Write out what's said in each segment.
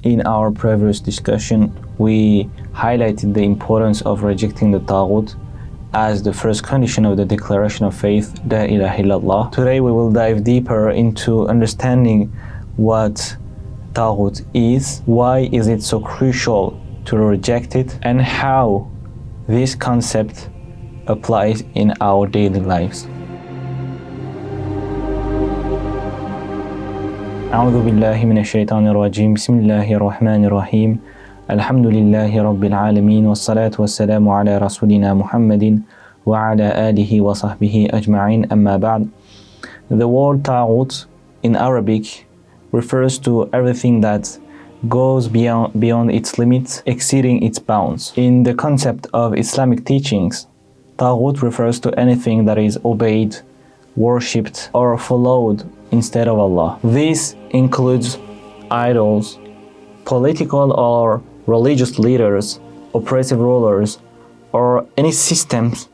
In our previous discussion, we highlighted the importance of rejecting the Taghut as the first condition of the declaration of faith, la ilaha illallah. Today we will dive deeper into understanding what Taghut is, why is it so crucial to reject it, and how this concept applies in our daily lives. أعوذ بالله من الشيطان الرجيم بسم الله الرحمن الرحيم الحمد لله رب العالمين والصلاة والسلام على رسولنا محمد وعلى آله وصحبه أجمعين أما بعد. The word Taghut in Arabic refers to everything that goes beyond its limits, exceeding its bounds. In the concept of Islamic teachings, Taghut refers to anything that is obeyed, worshipped, or followed instead of Allah. This includes idols, political or religious leaders, oppressive rulers, or any systems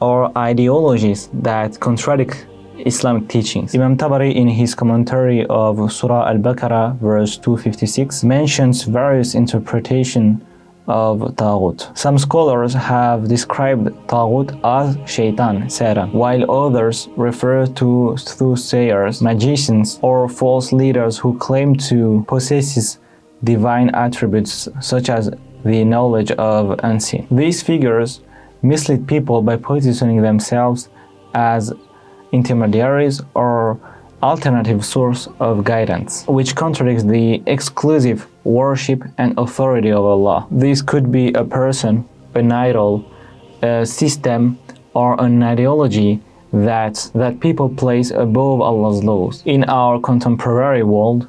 or ideologies that contradict Islamic teachings. Imam Tabari, in his commentary of Surah Al-Baqarah, verse 256, mentions various interpretations of Taghut. Some scholars have described Taghut as Shaitan, Satan, while others refer to soothsayers, magicians, or false leaders who claim to possess divine attributes such as the knowledge of unseen. These figures mislead people by positioning themselves as intermediaries or alternative source of guidance, which contradicts the exclusive worship and authority of Allah. This could be a person, an idol, a system, or an ideology that people place above Allah's laws. In our contemporary world,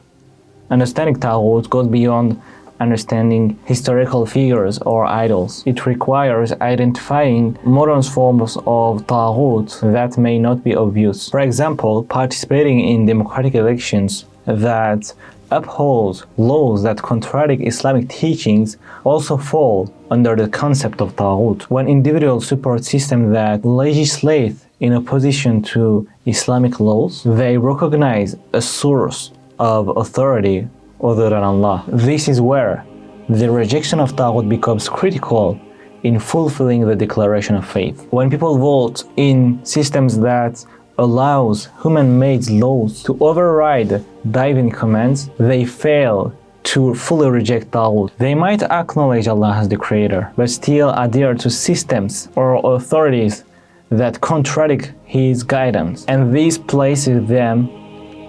understanding Taghut goes beyond understanding historical figures or idols. It requires identifying modern forms of Taghut that may not be obvious. For example, participating in democratic elections that uphold laws that contradict Islamic teachings also fall under the concept of Taghut. When individuals support systems that legislate in opposition to Islamic laws, they recognize a source of authority other than Allah. This is where the rejection of Taghut becomes critical in fulfilling the declaration of faith. When people vote in systems that allows human-made laws to override divine commands, they fail to fully reject Taghut. They might acknowledge Allah as the creator, but still adhere to systems or authorities that contradict His guidance, and this places them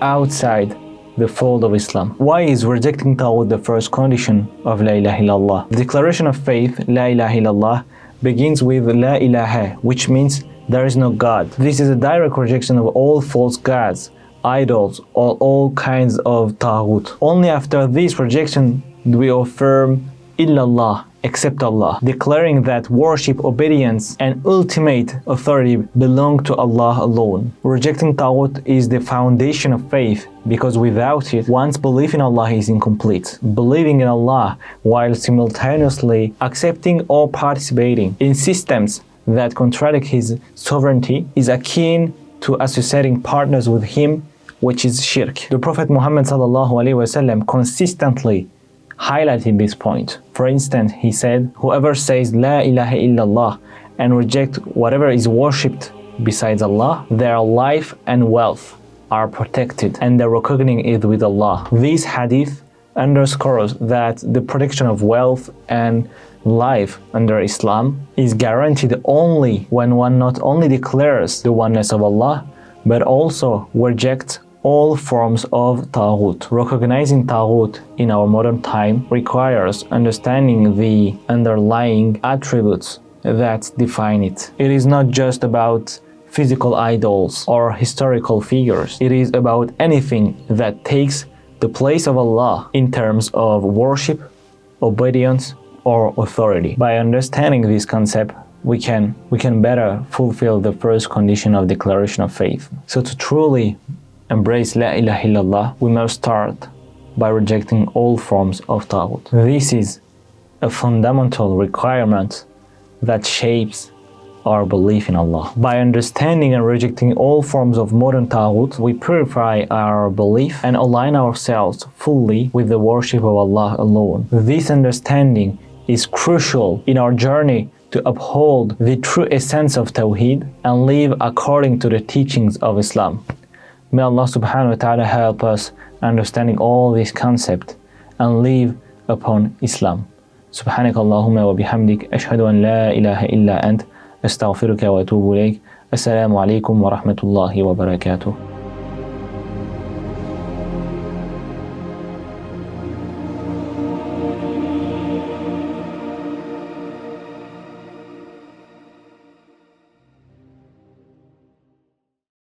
outside the fold of Islam. Why is rejecting Taghut the first condition of La ilaha illallah? The declaration of faith, La ilaha illallah, begins with La ilaha, which means there is no God. This is a direct rejection of all false gods, idols, or all kinds of Taghut. Only after this rejection do we affirm illallah, except Allah, declaring that worship, obedience, and ultimate authority belong to Allah alone. Rejecting Taghut is the foundation of faith, because without it, one's belief in Allah is incomplete. Believing in Allah while simultaneously accepting or participating in systems that contradict His sovereignty is akin to associating partners with Him, which is shirk. The Prophet Muhammad ﷺ consistently highlighted this point. For instance, he said, whoever says La ilaha illallah and reject whatever is worshipped besides Allah, their life and wealth are protected and their reckoning is with Allah. This hadith underscores that the protection of wealth and life under Islam is guaranteed only when one not only declares the oneness of Allah, but also rejects all forms of Taghut. Recognizing Taghut in our modern time requires understanding the underlying attributes that define it. It is not just about physical idols or historical figures. It is about anything that takes the place of Allah in terms of worship, obedience, or authority. By understanding this concept, we can better fulfill the first condition of declaration of faith. So to truly embrace La ilaha illallah, we must start by rejecting all forms of Taghut. This is a fundamental requirement that shapes our belief in Allah. By understanding and rejecting all forms of modern Taghut, we purify our belief and align ourselves fully with the worship of Allah alone. This understanding is crucial in our journey to uphold the true essence of Tawheed and live according to the teachings of Islam. May Allah subhanahu wa ta'ala help us understanding all these concepts and live upon Islam. سبحانك اللهم وبحمدك أشهد أن لا إله إلا أنت أستغفرك وأتوب إليك. السلام عليكم ورحمة الله وبركاته.